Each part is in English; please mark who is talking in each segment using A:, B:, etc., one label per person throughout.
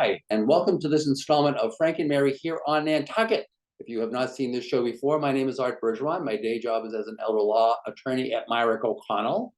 A: Hi, and welcome to this installment of Frank and Mary here on Nantucket. If you have not seen this show before, my name is Art Bergeron. My day job is as an elder law attorney at Myrick O'Connell.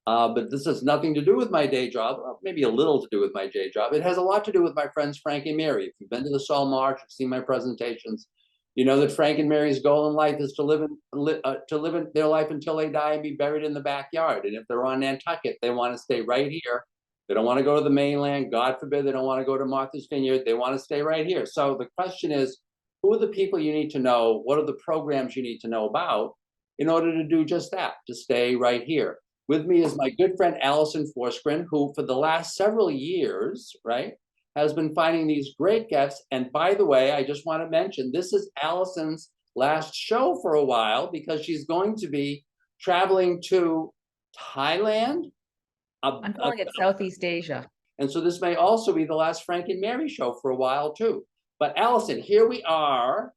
A: But this has nothing to do with my day job, maybe a little to do with my day job. It has a lot to do with my friends Frank and Mary. If you've been to the Sol March, you've seen my presentations, you know that Frank and Mary's goal in life is to live in their life until they die and be buried in the backyard. And if they're on Nantucket, they want to stay right here. They don't want to go to the mainland. God forbid they don't want to go to Martha's Vineyard. They want to stay right here. So the question is, who are the people you need to know? What are the programs you need to know about in order to do just that, to stay right here? With me is my good friend, Alison Forsgren, who for the last several years, right, has been finding these great guests. And by the way, I just want to mention, this is Alison's last show for a while because she's going to be traveling to Thailand.
B: I'm calling it Southeast Asia.
A: And so this may also be the last Frank and Mary show for a while too. But Alison, here we are.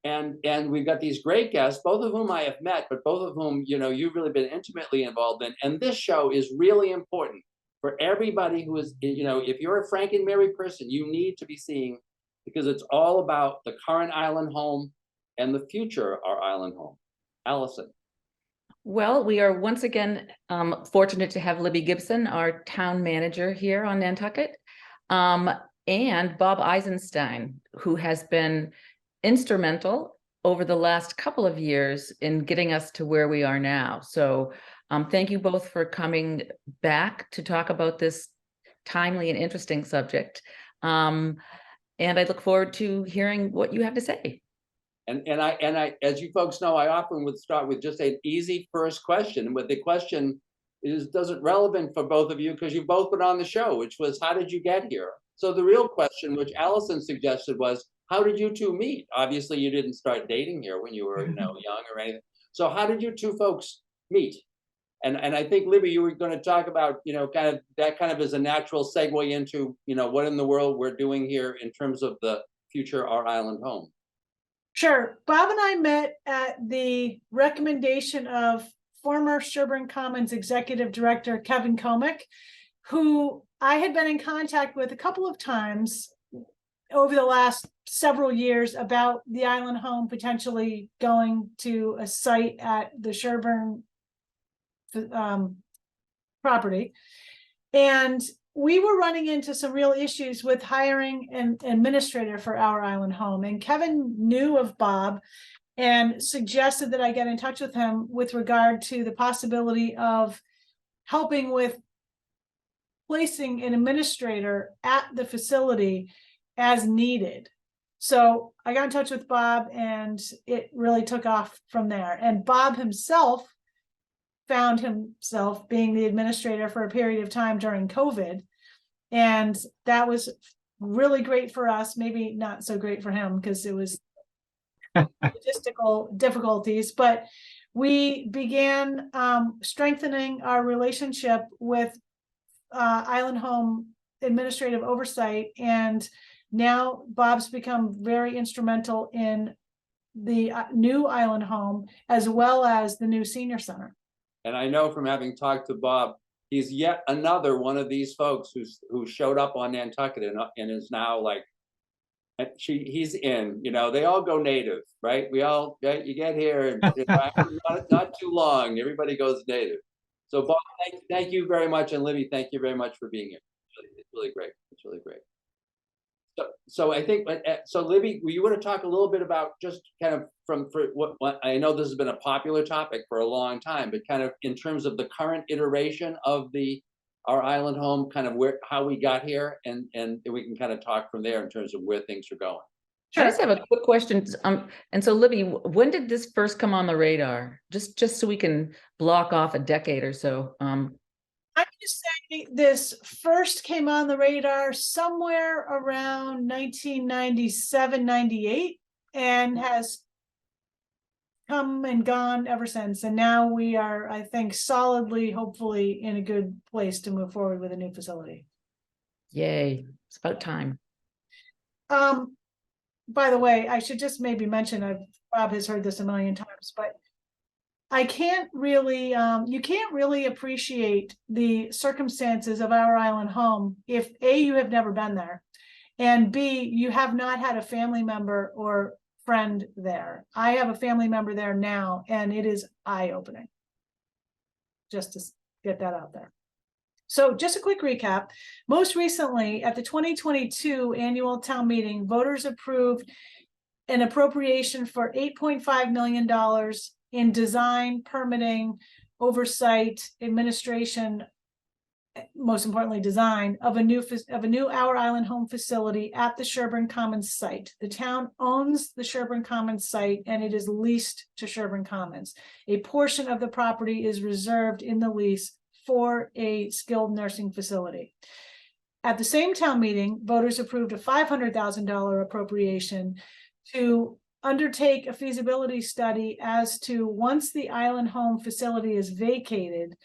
A: And we've got these great guests, both of whom I have met, but both of whom, you know, you've really been intimately involved in. And this show is really important for everybody who is, you know, if you're a Frank and Mary person, you need to be seeing, because it's all about the current island home and the future of our island home. Alison.
B: Well, we are once again fortunate to have Libby Gibson, our town manager here on Nantucket, and Bob Eisenstein, who has been instrumental over the last couple of years in getting us to where we are now. So thank you both for coming back to talk about this timely and interesting subject. And I look forward to hearing what you have to say.
A: And I, as you folks know, I often would start with just an easy first question, but the question doesn't relevant for both of you because you've both been on the show, which was, how did you get here? So the real question, which Alison suggested, was, how did you two meet? Obviously, you didn't start dating here when you were, you know, young or anything. So how did you two folks meet? And I think, Libby, you were going to talk about, you know, kind of as a natural segue into, you know, what in the world we're doing here in terms of the future our island home.
C: Sure. Bob and I met at the recommendation of former Sherburne Commons Executive Director Kevin Komick, who I had been in contact with a couple of times over the last several years about the island home potentially going to a site at the Sherburne property. And we were running into some real issues with hiring an administrator for our island home. And Kevin knew of Bob and suggested that I get in touch with him with regard to the possibility of helping with placing an administrator at the facility as needed. So I got in touch with Bob and it really took off from there. And Bob himself found himself being the administrator for a period of time during COVID. And that was really great for us, maybe not so great for him because it was logistical difficulties, but we began strengthening our relationship with Island Home administrative oversight. And now Bob's become very instrumental in the new Island Home, as well as the new senior center.
A: And I know from having talked to Bob, he's yet another one of these folks who showed up on Nantucket and is now like, he's in, you know, they all go native, right? We all, you get here and not too long, everybody goes native. So Bob, thank you very much. And Libby, thank you very much for being here. It's really great. It's really great. So I think, so Libby, you want to talk a little bit about just kind of for what I know this has been a popular topic for a long time, but kind of in terms of the current iteration of our island home, kind of how we got here, and we can kind of talk from there in terms of where things are going.
B: Sure. I just have a quick question. And so Libby, when did this first come on the radar? Just so we can block off a decade or so.
C: I would say this first came on the radar somewhere around 1997, 98, and has come and gone ever since. And now we are, I think, solidly, hopefully, in a good place to move forward with a new facility.
B: Yay. It's about time.
C: By the way, I should just maybe mention, Bob has heard this a million times, but I can't really, you can't really appreciate the circumstances of our island home if A, you have never been there, And B, you have not had a family member or friend there. I have a family member there now, and it is eye-opening. Just to get that out there. So just a quick recap. Most recently, at the 2022 annual town meeting, voters approved an appropriation for $8.5 million in design, permitting, oversight, administration, most importantly, design of a new Our Island home facility at the Sherburne Commons site. The town owns the Sherburne Commons site, and it is leased to Sherburne Commons. A portion of the property is reserved in the lease for a skilled nursing facility. At the same town meeting, voters approved a $500,000 appropriation to undertake a feasibility study as to, once the Island home facility is vacated,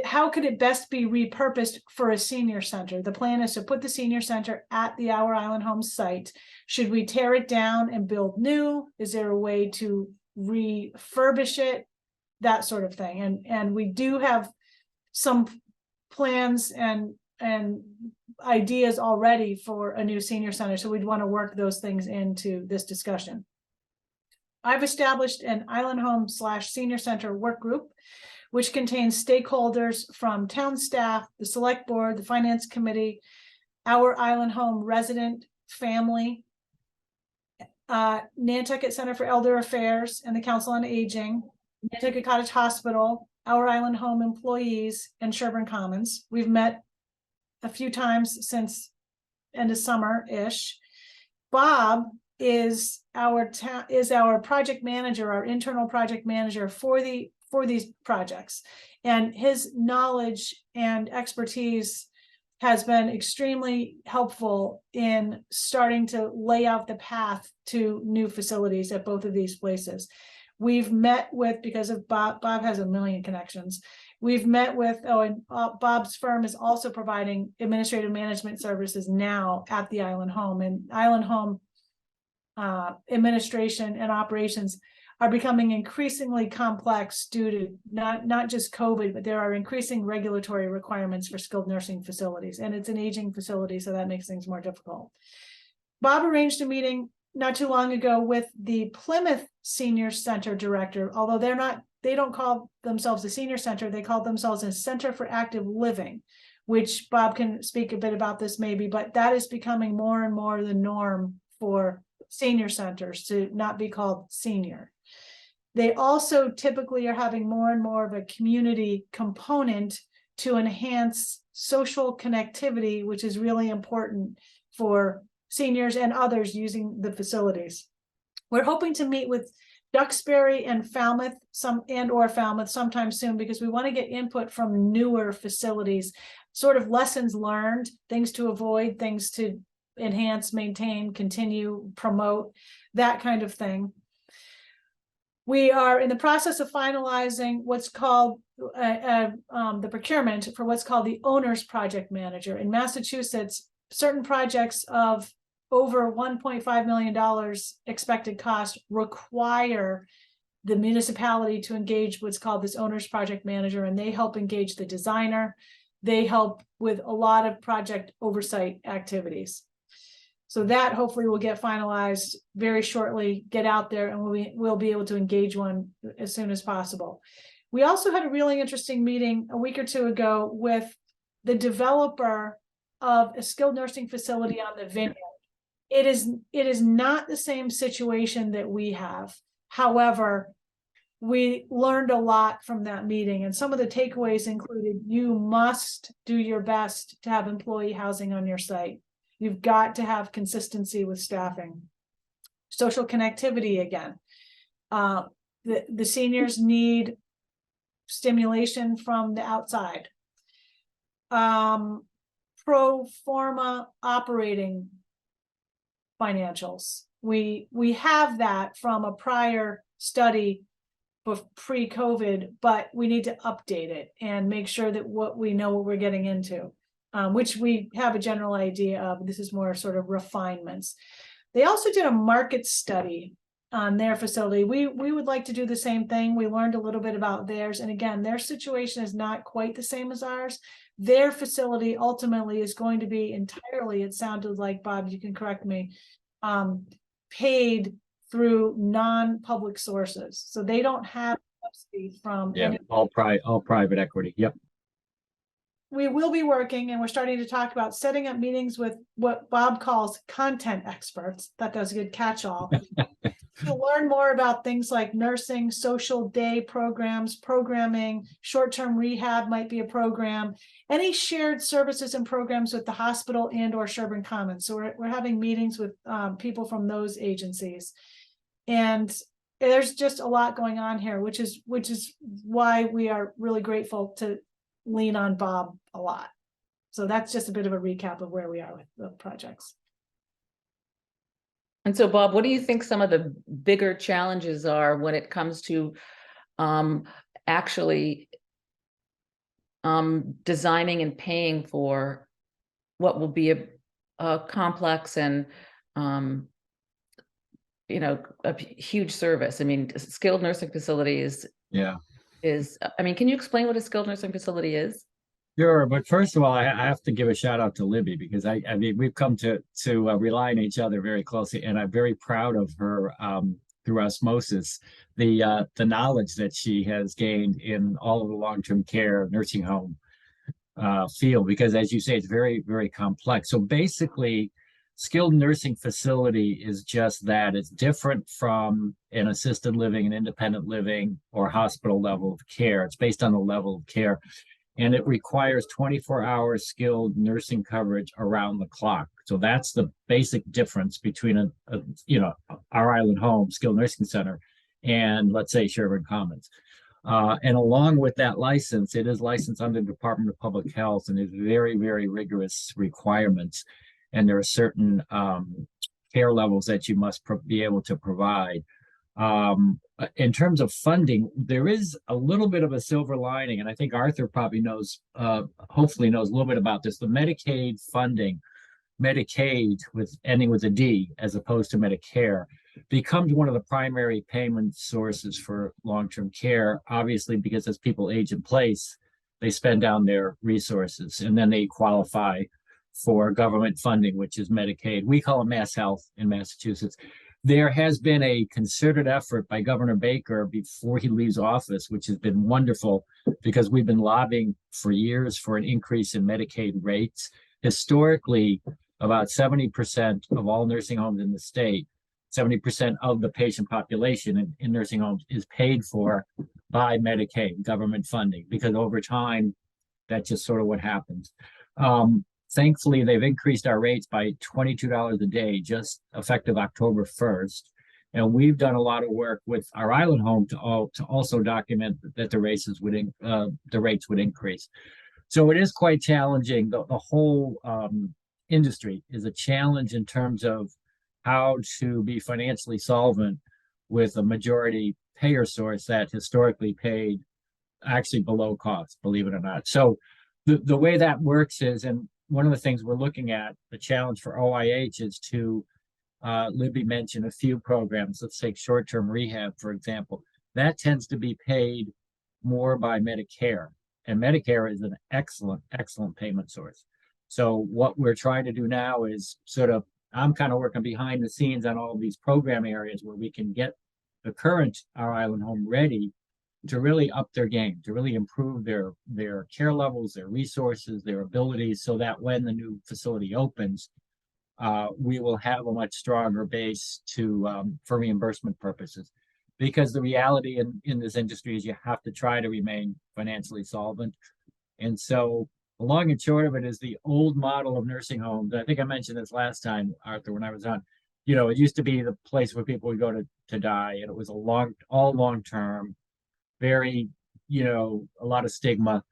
C: how could it best be repurposed for a senior center? The plan is to put the senior center at the Our Island home site. Should we tear it down and build new? Is there a way to refurbish it? That sort of thing. And we do have some plans and ideas already for a new senior center. So we'd want to work those things into this discussion. I've established an Island home / senior center work group, which contains stakeholders from town staff, the select board, the finance committee, Our Island home resident family, Nantucket Center for Elder Affairs and the Council on Aging, Nantucket Cottage Hospital, Our Island home employees, and Sherburne Commons. We've met a few times since end of summer-ish. Bob is our project manager, our internal project manager for these projects, and his knowledge and expertise has been extremely helpful in starting to lay out the path to new facilities at both of these places. We've met with, because of Bob has a million connections. We've met with, Bob's firm is also providing administrative management services now at the Island home, and Island home administration and operations are becoming increasingly complex due to not just COVID, but there are increasing regulatory requirements for skilled nursing facilities, and it's an aging facility, so that makes things more difficult. Bob arranged a meeting not too long ago with the Plymouth Senior Center director, although they don't call themselves a senior center, they call themselves a Center for Active Living, which Bob can speak a bit about this maybe, but that is becoming more and more the norm for senior centers to not be called senior. They also typically are having more and more of a community component to enhance social connectivity, which is really important for seniors and others using the facilities. We're hoping to meet with Duxbury and Falmouth sometime soon, because we want to get input from newer facilities, sort of lessons learned, things to avoid, things to enhance, maintain, continue, promote, that kind of thing. We are in the process of finalizing what's called the procurement for what's called the owner's project manager. In Massachusetts, certain projects of over $1.5 million expected cost require the municipality to engage what's called this owner's project manager, and they help engage the designer. They help with a lot of project oversight activities. So that hopefully will get finalized very shortly, get out there, and we'll be able to engage one as soon as possible. We also had a really interesting meeting a week or two ago with the developer of a skilled nursing facility on the Vineyard. It is not the same situation that we have. However, we learned a lot from that meeting, and some of the takeaways included: you must do your best to have employee housing on your site. You've got to have consistency with staffing. Social connectivity again. The seniors need stimulation from the outside. Pro forma operating financials. We have that from a prior study pre-COVID, but we need to update it and make sure that what we're getting into, which we have a general idea of. This is more sort of refinements. They also did a market study on their facility. We would like to do the same thing. We learned a little bit about theirs. And again, their situation is not quite the same as ours. Their facility ultimately is going to be entirely, it sounded like, Bob, you can correct me, paid through non-public sources. So they don't have subsidy from
D: Yeah,
C: any.
D: all private equity. Yep.
C: We will be working, and we're starting to talk about setting up meetings with what Bob calls content experts. That does a good catch-all. To learn more about things like nursing, social day programs, programming, short-term rehab might be a program, any shared services and programs with the hospital and or Sherburne Commons. So we're having meetings with people from those agencies. And there's just a lot going on here, which is why we are really grateful to lean on Bob a lot. So that's just a bit of a recap of where we are with the projects.
B: And so, Bob, what do you think some of the bigger challenges are when it comes to actually designing and paying for what will be a complex and you know, a huge service? I mean, skilled nursing facility is, I mean, can you explain what a skilled nursing facility is?
D: Sure, but first of all, I have to give a shout out to Libby, because I mean, we've come to rely on each other very closely, and I'm very proud of her through osmosis, the knowledge that she has gained in all of the long-term care nursing home field, because as you say, it's very, very complex. So basically, skilled nursing facility is just that. It's different from an assisted living, an independent living, or hospital level of care. It's based on the level of care. And it requires 24-hour skilled nursing coverage around the clock. So that's the basic difference between our Island Home Skilled Nursing Center and, let's say, Sherburne Commons. And along with that license, it is licensed under the Department of Public Health, and there's very, very rigorous requirements. And there are certain care levels that you must be able to provide. In terms of funding, there is a little bit of a silver lining, and I think Arthur probably knows, hopefully knows a little bit about this. The Medicaid funding, Medicaid with ending with a D as opposed to Medicare, becomes one of the primary payment sources for long-term care, obviously, because as people age in place, they spend down their resources, and then they qualify for government funding, which is Medicaid. We call it Mass Health in Massachusetts. There has been a concerted effort by Governor Baker before he leaves office, which has been wonderful, because we've been lobbying for years for an increase in Medicaid rates. Historically, about 70% of all nursing homes in the state, 70% of the patient population in nursing homes is paid for by Medicaid, government funding, because over time, that's just sort of what happens. Thankfully, they've increased our rates by $22 a day, just effective October 1st. And we've done a lot of work with our Island Home to also document that the rates would increase. So it is quite challenging. The whole industry is a challenge in terms of how to be financially solvent with a majority payer source that historically paid actually below cost, believe it or not. So the way that works is, and one of the things we're looking at, the challenge for OIH is to, Libby mentioned a few programs. Let's take short-term rehab, for example. That tends to be paid more by Medicare. And Medicare is an excellent, excellent payment source. So what we're trying to do now is I'm kind of working behind the scenes on all of these program areas where we can get the current Our Island Home ready to really up their game, to really improve their care levels, their resources, their abilities, so that when the new facility opens, we will have a much stronger base for reimbursement purposes. Because the reality in this industry is you have to try to remain financially solvent. And so the long and short of it is the old model of nursing homes. I think I mentioned this last time, Arthur, when I was on. It used to be the place where people would go to die, and it was all long-term, very, a lot of stigma.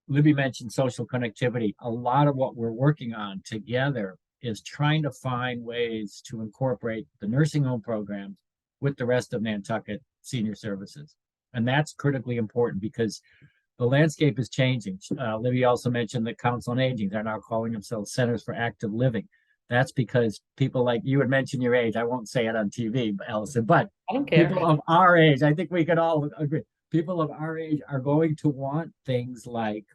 D: Libby mentioned social connectivity. A lot of what we're working on together is trying to find ways to incorporate the nursing home programs with the rest of Nantucket senior services. And that's critically important because the landscape is changing. Libby also mentioned that Council on Aging, they're now calling themselves Centers for Active Living. That's because people like you had mentioned your age. I won't say it on TV, Allison, but
B: I don't care.
D: people of our age, I think we could all agree. People of our age are going to want things like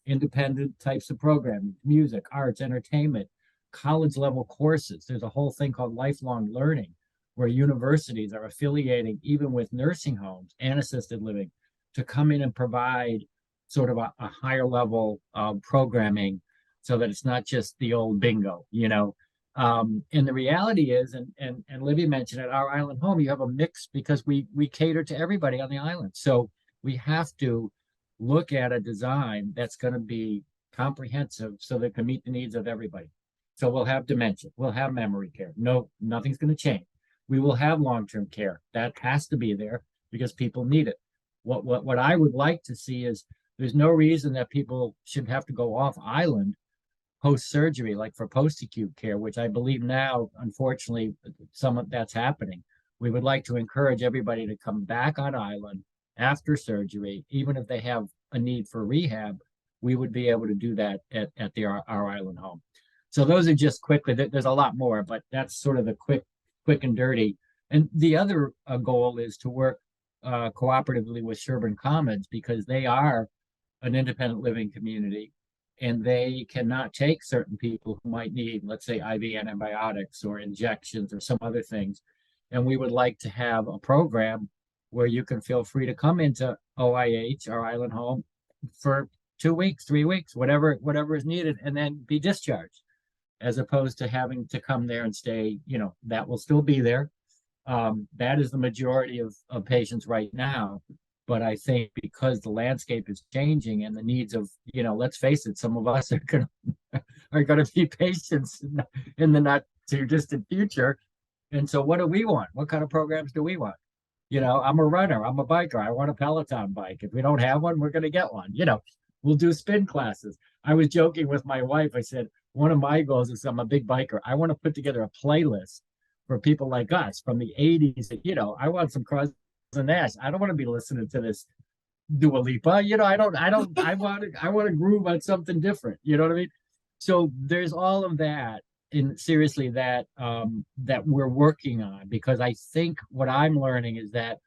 D: independent types of programming, music, arts, entertainment, college level courses. There's a whole thing called lifelong learning, where universities are affiliating even with nursing homes and assisted living to come in and provide sort of a higher level programming, so that it's not just the old bingo, you know. And the reality is, and Libby mentioned at our island home, you have a mix because we cater to everybody on the island. So we have to look at a design that's going to be comprehensive so that it can meet the needs of everybody. So we'll have dementia, we'll have memory care. No, nothing's going to change. We will have long-term care. That has to be there because people need it. What I would like to see is there's no reason that people should have to go off island post-surgery, like for post-acute care, which I believe now, unfortunately, some of that's happening. We would like to encourage everybody to come back on island after surgery, even if they have a need for rehab. We would be able to do that at our island home. So those are just quickly, there's a lot more, but that's sort of the quick and dirty. And the other goal is to work cooperatively with Sherburne Commons, because they are an independent living community, and they cannot take certain people who might need, let's say, IV antibiotics or injections or some other things. And we would like to have a program where you can feel free to come into OIH, our island home, for 2 weeks, 3 weeks, whatever is needed, and then be discharged, as opposed to having to come there and stay. You know, that will still be there. That is the majority of patients right now. But I think because the landscape is changing and the needs of, you know, let's face it, some of us are gonna be patients in the not too distant future. And so what do we want? What kind of programs do we want? You know, I'm a runner, I'm a biker, I want a Peloton bike. If we don't have one, we're gonna get one. You know, we'll do spin classes. I was joking with my wife. I said, one of my goals is, I'm a big biker, I want to put together a playlist for people like us from the 80s. You know, I want some Crosby and Nash. I don't want to be listening to this Dua Lipa. You know, I want to groove on something different. You know what I mean? So there's all of that, and seriously, that we're working on, because I think what I'm learning is that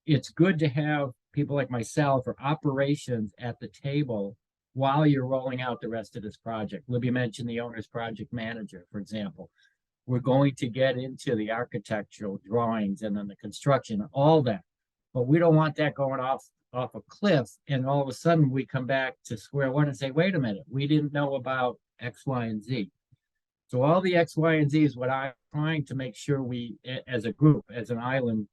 D: it's good to have people like myself or operations at the table while you're rolling out the rest of this project. Libby mentioned the owner's project manager, for example. We're going to get into the architectural drawings and then the construction, all that. But we don't want that going off a cliff, and all of a sudden we come back to square one and say, wait a minute, we didn't know about X, Y, and Z. So all the X, Y, and Z is what I'm trying to make sure we, as a group, as an island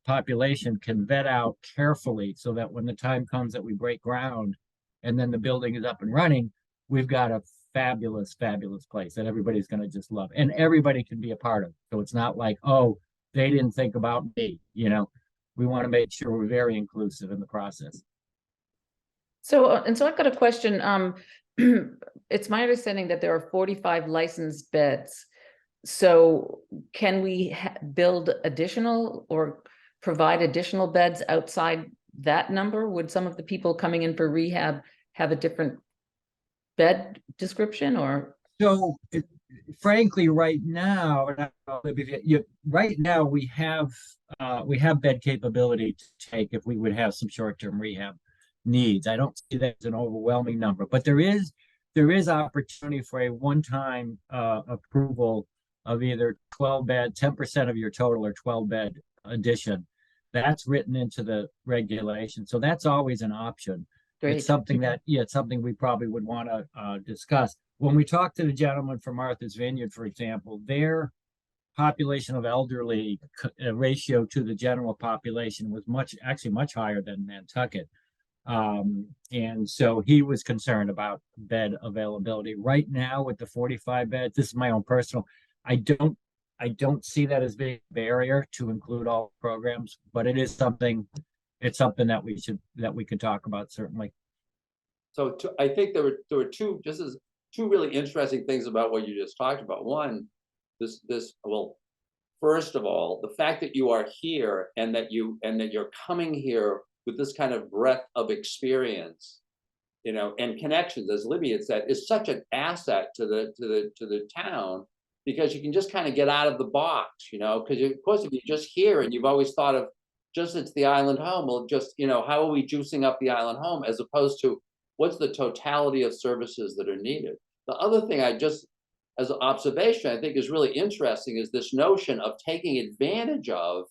D: population, can vet out carefully, so that when the time comes that we break ground and then the building is up and running, we've got a fabulous place that everybody's going to just love, and everybody can be a part of. So it's not like, oh, they didn't think about me. You know, we want to make sure we're very inclusive in the process.
B: So, I've got a question. It's my understanding that there are 45 licensed beds. So can we build additional or provide additional beds outside that number? Would some of the people coming in for rehab have a different bed description, or? So
D: frankly, right now, we have bed capability to take if we would have some short-term rehab needs. I don't see that as an overwhelming number, but there is opportunity for a one-time approval of either 12 bed, 10% of your total, or 12 bed addition. That's written into the regulation, so that's always an option. Great. It's something that, it's something we probably would want to discuss. When we talk to the gentleman from Martha's Vineyard, for example, their population of elderly ratio to the general population was much higher than Nantucket. And so he was concerned about bed availability. Right now, with the 45 beds, this is my own personal, I don't see that as being a barrier to include all programs, but it's something that we could talk about, certainly.
A: So I think there were two really interesting things about what you just talked about. One, well, first of all, the fact that you are here and that you're coming here with this kind of breadth of experience, you know, and connections, as Libby had said, is such an asset to the town, because you can just kind of get out of the box, because of course, if you're just here and you've always thought of just it's the island home, well, just, how are we juicing up the island home as opposed to what's the totality of services that are needed? The other thing as an observation, I think is really interesting is this notion of taking advantage of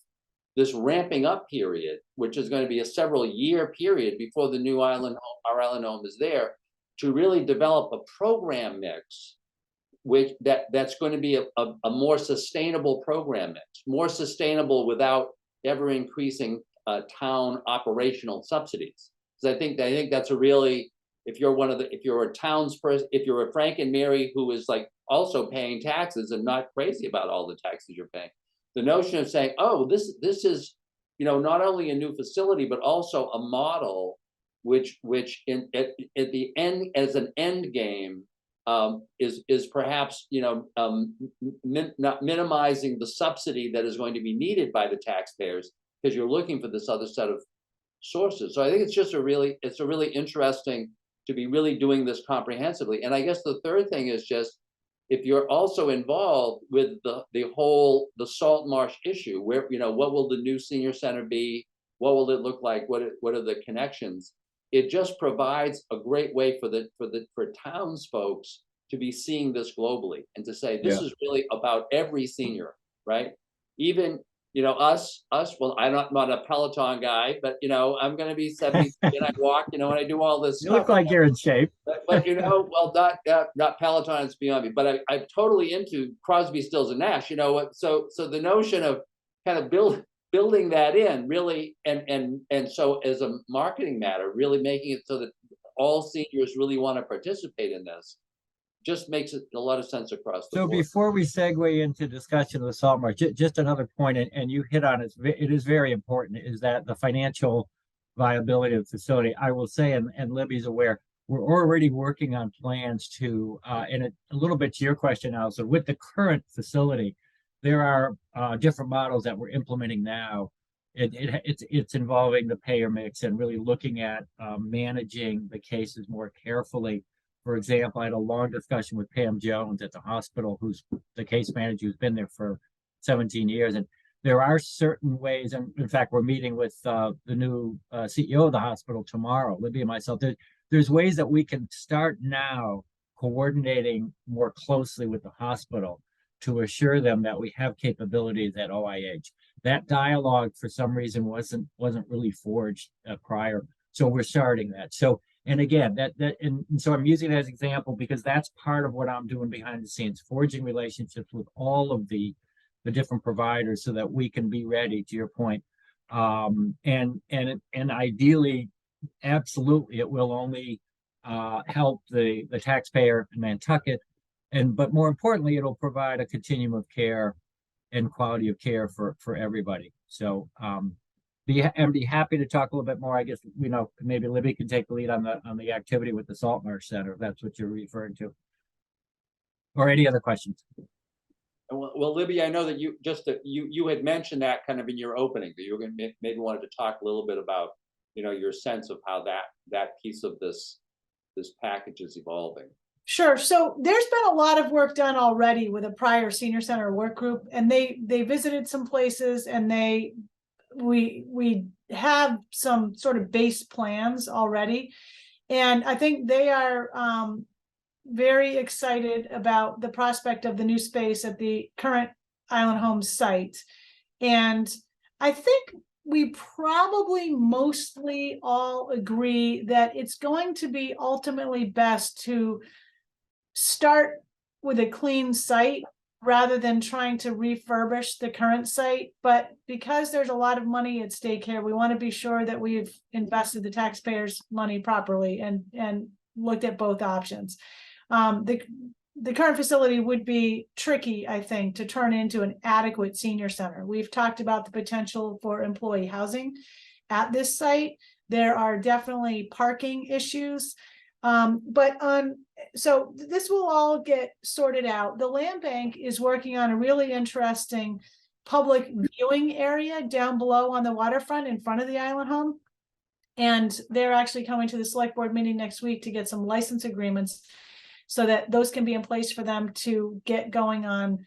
A: this ramping up period, which is going to be a several-year period before the new island home, our island home is there, to really develop a program mix, which that's going to be a more sustainable program mix, more sustainable without ever increasing town operational subsidies. Because I think that's a really, if you're a townsperson, if you're a Frank and Mary who is like also paying taxes and not crazy about all the taxes you're paying, the notion of saying, oh, this is, not only a new facility, but also a model which at the end, as an end game, is perhaps, not minimizing the subsidy that is going to be needed by the taxpayers, because you're looking for this other set of sources. So I think it's really interesting to be really doing this comprehensively. And I guess the third thing is just, if you're also involved with the salt marsh issue, where, what will the new senior center be? What will it look like? What are the connections? It just provides a great way for townsfolk to be seeing this globally and to say, this is really about every senior, right? Even, us, well, I'm not a Peloton guy, but, I'm going to be 70 and I walk, and I do all this
D: You
A: stuff.
D: look like you're in shape.
A: But well, not Peloton, it's beyond me, but I'm totally into Crosby, Stills and Nash, so the notion of kind of building that in really, and so as a marketing matter, really making it so that all seniors really want to participate in this, just makes it a lot of sense across the board.
D: So before we segue into discussion of the salt marsh, just another point, and you hit on it, it is very important, is that the financial viability of the facility. I will say, and Libby's aware, we're already working on plans to, and a little bit to your question, Alison, with the current facility, there are different models that we're implementing now. It's involving the payer mix and really looking at managing the cases more carefully. For example, I had a long discussion with Pam Jones at the hospital, who's the case manager who's been there for 17 years. And there are certain ways, and in fact, we're meeting with the new CEO of the hospital tomorrow, Libby and myself. There's ways that we can start now coordinating more closely with the hospital to assure them that we have capabilities at OIH. That dialogue, for some reason, wasn't really forged prior. So we're starting that. So, and again, and so I'm using that as an example because that's part of what I'm doing behind the scenes, forging relationships with all of the different providers so that we can be ready, to your point. And ideally, absolutely, it will only help the taxpayer in Nantucket, but more importantly, it'll provide a continuum of care and quality of care for everybody. So I'd be happy to talk a little bit more. I guess, maybe Libby can take the lead on the activity with the Salt Marsh Center, if that's what you're referring to. Or any other questions?
A: Well, Libby, I know that you had mentioned that kind of in your opening, that you were going to maybe wanted to talk a little bit about, your sense of how that piece of this package is evolving.
C: Sure. So there's been a lot of work done already with a prior senior center work group, and they visited some places, and we have some sort of base plans already, and I think they are very excited about the prospect of the new space at the current Island Homes site. And I think we probably mostly all agree that it's going to be ultimately best to start with a clean site rather than trying to refurbish the current site. But because there's a lot of money at stake here, we want to be sure that we've invested the taxpayers' money properly and looked at both options. The current facility would be tricky, I think, to turn into an adequate senior center. We've talked about the potential for employee housing at this site. There are definitely parking issues. So this will all get sorted out. The land bank is working on a really interesting public viewing area down below on the waterfront in front of the Island Home. And they're actually coming to the select board meeting next week to get some license agreements so that those can be in place for them to get going on,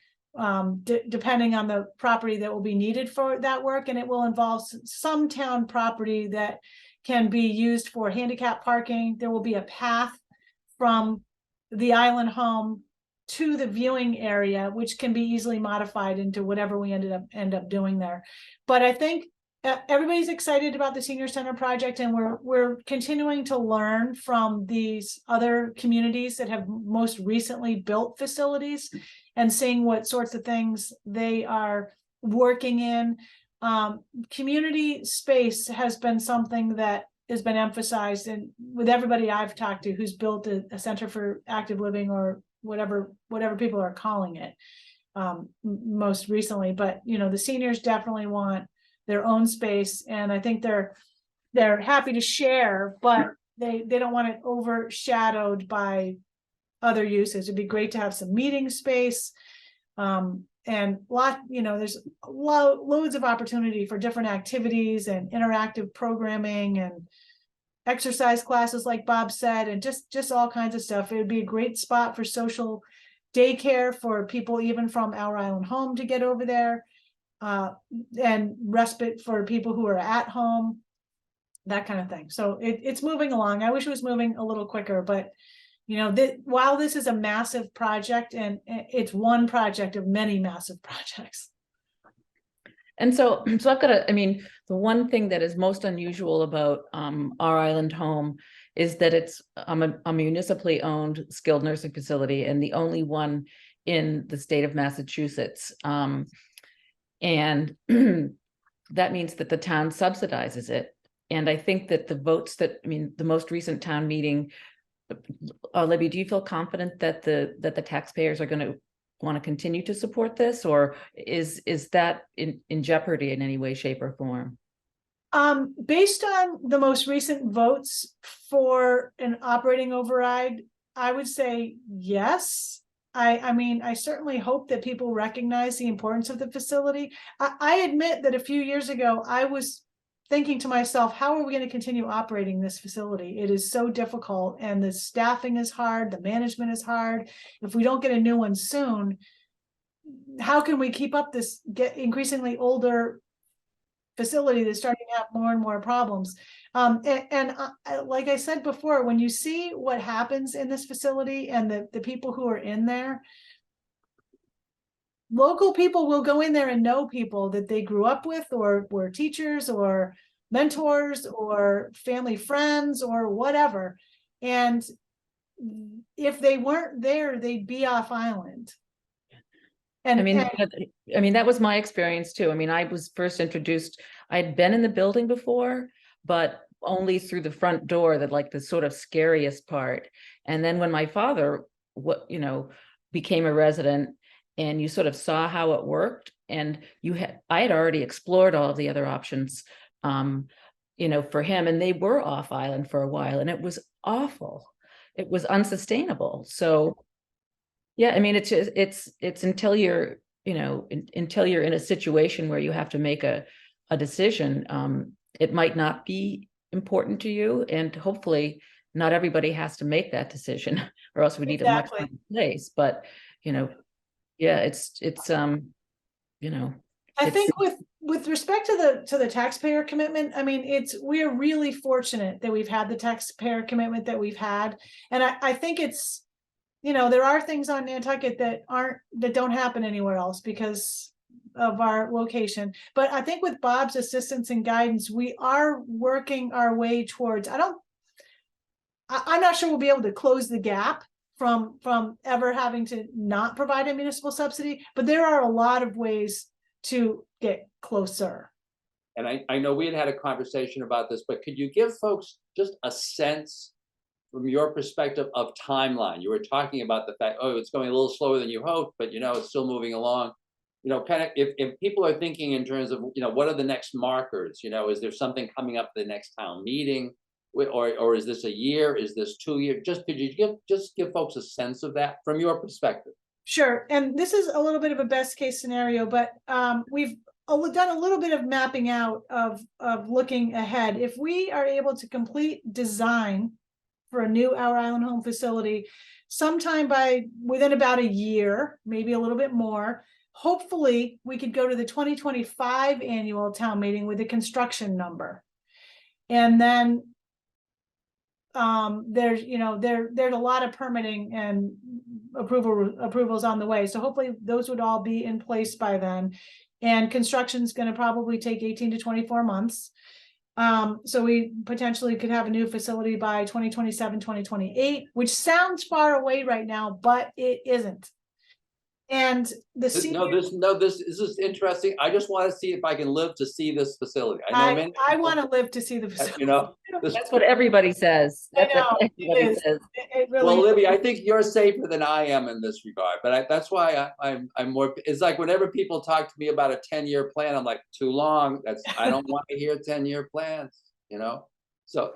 C: depending on the property that will be needed for that work. And it will involve some town property that can be used for handicap parking. There will be a path from the island home to the viewing area, which can be easily modified into whatever we end up doing there. But I think everybody's excited about the senior center project, and we're continuing to learn from these other communities that have most recently built facilities and seeing what sorts of things they are working in. Community space has been something that has been emphasized, and with everybody I've talked to who's built a center for active living or whatever people are calling it, most recently. But the seniors definitely want their own space, and I think they're happy to share, but they don't want it overshadowed by other uses. It'd be great to have some meeting space, and there's loads of opportunity for different activities and interactive programming and exercise classes, like Bob said, and just all kinds of stuff. It would be a great spot for social daycare for people even from Our Island Home to get over there, and respite for people who are at home, that kind of thing. So it's moving along. I wish it was moving a little quicker, but while this is a massive project, and it's one project of many massive projects.
B: And so I've got the one thing that is most unusual about Our Island Home is that it's a municipally owned skilled nursing facility, and the only one in the state of Massachusetts. And that means that the town subsidizes it. And I think that the votes the most recent town meeting, Libby, do you feel confident that the taxpayers are going to want to continue to support this, or is that in jeopardy in any way, shape, or form?
C: Based on the most recent votes for an operating override, I would say yes. I certainly hope that people recognize the importance of the facility. I admit that a few years ago, I was thinking to myself, how are we going to continue operating this facility? It is so difficult, and the staffing is hard, the management is hard. If we don't get a new one soon, how can we keep up this increasingly older facility that's starting to have more and more problems? Like I said before, when you see what happens in this facility and the people who are in there, local people will go in there and know people that they grew up with, or were teachers or mentors or family friends or whatever. And if they weren't there, they'd be off island. And
B: that was my experience too. I was first introduced, I'd been in the building before, but only through the front door, that like the sort of scariest part. And then when my father, became a resident, and you sort of saw how it worked, and I had already explored all of the other options, for him, and they were off island for a while, and it was awful. It was unsustainable. So yeah, it's until you're in a situation where you have to make a decision, it might not be important to you, and hopefully not everybody has to make that decision, or else we need a much better place. But
C: I think with respect to the taxpayer commitment, we are really fortunate that we've had the taxpayer commitment that we've had, and I think it's, there are things on Nantucket that don't happen anywhere else because of our location. But I think with Bob's assistance and guidance, we are working our way towards, I'm not sure we'll be able to close the gap from ever having to not provide a municipal subsidy, but there are a lot of ways to get closer.
A: And I know we had a conversation about this, but could you give folks just a sense from your perspective of timeline? You were talking about the fact, it's going a little slower than you hoped, but it's still moving along. Kind of if people are thinking in terms of, what are the next markers? Is there something coming up the next town meeting? Or is this a year? Is this 2 years? Could you give folks a sense of that from your perspective?
C: Sure. And this is a little bit of a best case scenario, but we've done a little bit of mapping out of looking ahead. If we are able to complete design for a new Our Island Home facility sometime within about a year, maybe a little bit more. Hopefully, we could go to the 2025 annual town meeting with a construction number. And then there's a lot of permitting and approvals on the way. So hopefully those would all be in place by then. And construction is going to probably take 18 to 24 months. So we potentially could have a new facility by 2027, 2028, which sounds far away right now, but it isn't. And the
A: This
C: senior,
A: this is interesting. I just want to see if I can live to see this facility. I know many
C: I
A: people,
C: want to live to see the facility.
A: you know, this,
B: That's what everybody says.
C: I
B: That's
C: know,
B: what
C: it
B: everybody
C: is.
B: says.
C: It really
A: well,
C: is.
A: Libby, I think you're safer than I am in this regard, but that's why I'm more, it's like whenever people talk to me about a 10-year plan, I'm like, too long. I don't want to hear 10-year plans, you know? So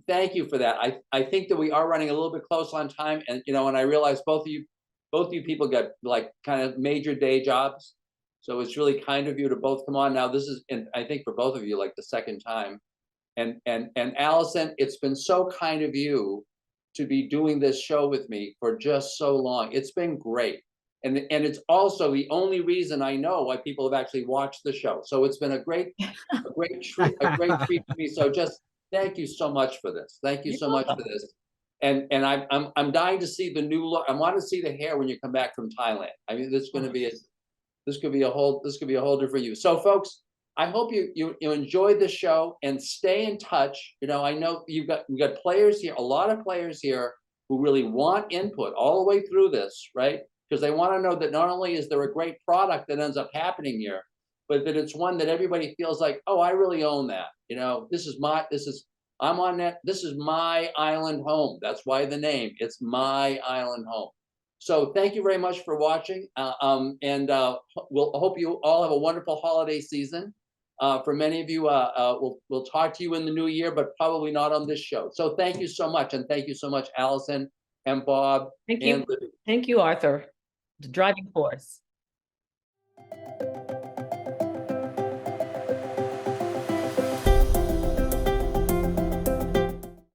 A: thank you for that. I think that we are running a little bit close on time, and, you know, and I realize both of you people got like kind of major day jobs. So it's really kind of you to both come on. Now this is, and I think for both of you, like the second time. And Allison, it's been so kind of you to be doing this show with me for just so long. It's been great. And it's also the only reason I know why people have actually watched the show. So it's been a great treat for me. So just thank you so much for this. Thank you so much for this. And I'm dying to see the new look. I want to see the hair when you come back from Thailand. I mean, this could be a whole different you. So folks, I hope you enjoyed the show and stay in touch. You know, I know we've got players here, a lot of players here who really want input all the way through this, right? Because they want to know that not only is there a great product that ends up happening here, but that it's one that everybody feels like, oh, I really own that. You know, I'm on that. This is my island home. That's why the name. It's my island home. So thank you very much for watching. We'll hope you all have a wonderful holiday season. For many of you, we'll talk to you in the new year, but probably not on this show. So thank you so much, and thank you so much, Allison and Bob.
B: Thank you.
A: And Libby.
B: Thank you, Arthur, the driving force.